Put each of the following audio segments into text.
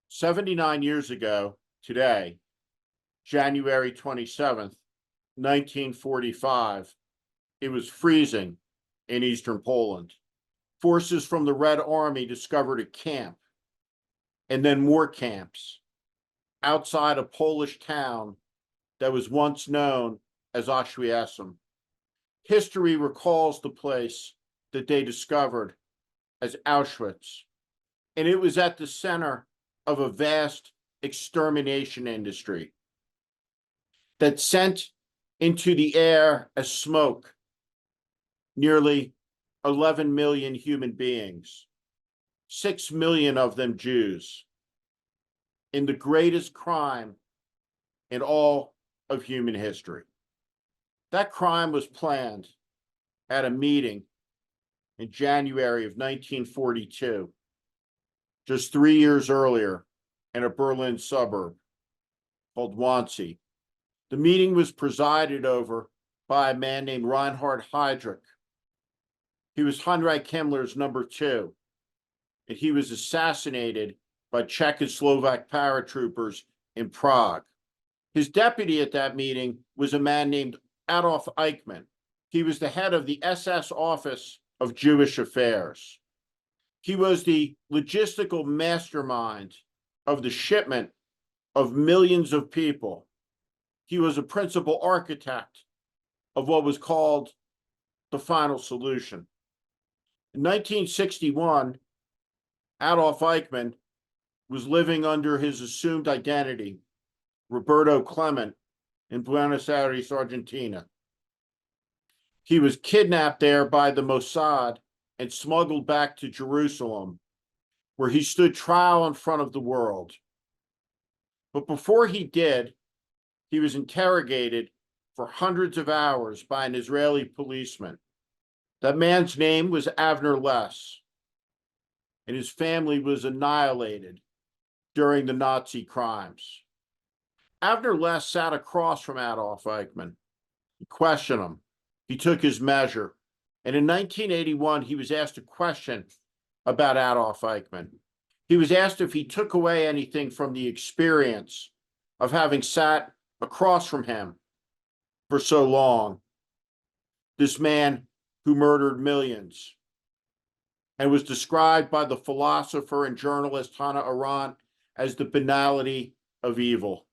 79 years ago today, January 27th, 1945, it was freezing in eastern Poland. Forces from the Red Army discovered a camp and then more camps outside a Polish town that was once known as Auschwitz. History recalls the place that they discovered as Auschwitz, and it was at the center of a vast extermination industry that sent into the air as smoke nearly 11 million human beings, 6 million of them Jews, in the greatest crime in all of human history. That crime was planned at a meeting in January of 1942, just 3 years earlier, in a Berlin suburb called Wannsee. The meeting was presided over by a man named Reinhard Heydrich. He was Heinrich Himmler's number two, and he was assassinated by Czechoslovak paratroopers in Prague. His deputy at that meeting was a man named Adolf Eichmann. He was the head of the SS Office of Jewish Affairs. He was the logistical mastermind of the shipment of millions of people. He was a principal architect of what was called the final solution. In 1961, Adolf Eichmann was living under his assumed identity, Roberto Clement, in Buenos Aires, Argentina. He was kidnapped there by the Mossad and smuggled back to Jerusalem, where he stood trial in front of the world. But before he did, he was interrogated for hundreds of hours by an Israeli policeman. That man's name was Avner Less, and his family was annihilated during the Nazi crimes. Avner Less sat across from Adolf Eichmann. He questioned him. He took his measure. And in 1981, he was asked a question about Adolf Eichmann. He was asked if he took away anything from the experience of having sat across from him for so long. This man who murdered millions and was described by the philosopher and journalist Hannah Arendt as the banality of evil.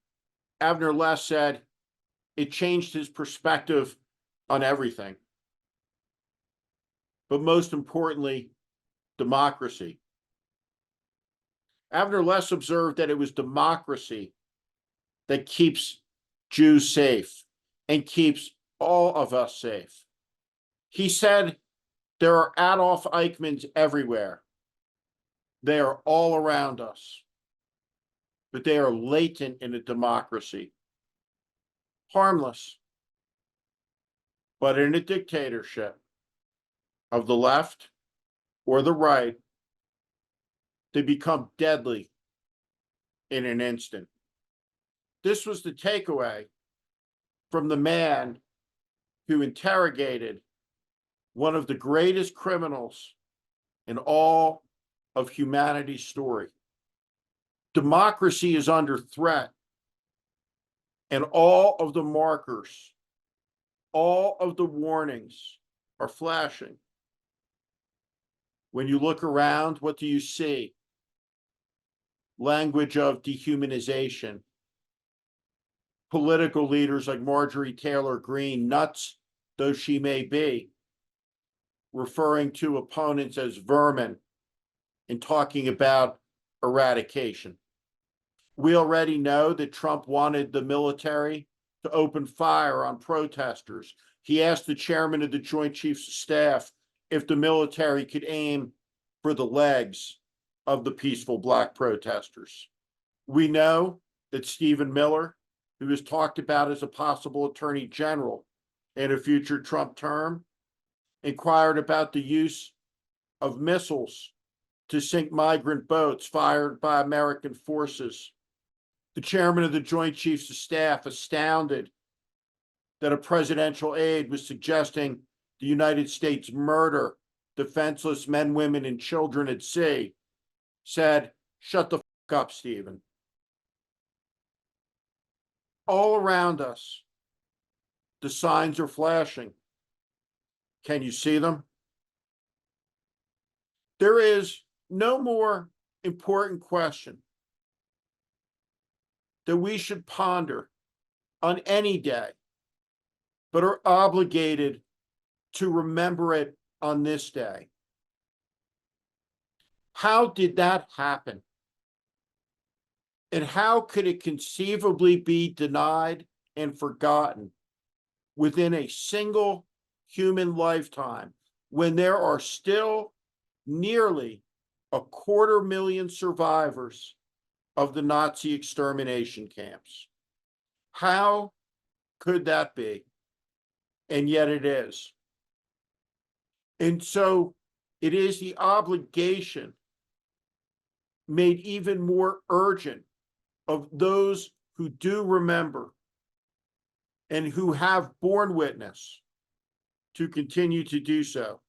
Avner Less said it changed his perspective on everything. But most importantly, democracy. Avner Less observed that it was democracy that keeps Jews safe and keeps all of us safe. He said there are Adolf Eichmanns everywhere. They are all around us, but they are latent in a democracy. Harmless, but in a dictatorship of the left or the right, they become deadly in an instant. This was the takeaway from the man who interrogated one of the greatest criminals in all of humanity's story. Democracy is under threat, and all of the markers, all of the warnings are flashing. When you look around, what do you see? Language of dehumanization. Political leaders like Marjorie Taylor Greene, nuts though she may be, referring to opponents as vermin and talking about eradication. We already know that Trump wanted the military to open fire on protesters. He asked the chairman of the Joint Chiefs of Staff if the military could aim for the legs of the peaceful Black protesters. We know that Stephen Miller, who is talked about as a possible attorney general in a future Trump term, inquired about the use of missiles to sink migrant boats fired by American forces. The chairman of the Joint Chiefs of Staff, astounded that a presidential aide was suggesting the United States murder defenseless men, women, and children at sea, said, "Shut the up, Stephen. All around us, the signs are flashing. Can you see them? There is no more important question that we should ponder on any day, but are obligated to remember it on this day. How did that happen? And how could it conceivably be denied and forgotten within a single human lifetime when there are still nearly 250,000 survivors of the Nazi extermination camps? How could that be? And yet it is. And so it is the obligation made even more urgent of those who do remember and who have borne witness to continue to do so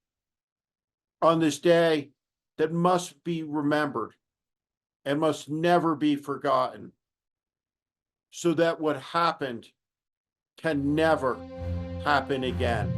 on this day that must be remembered and must never be forgotten, so that what happened can never happen again.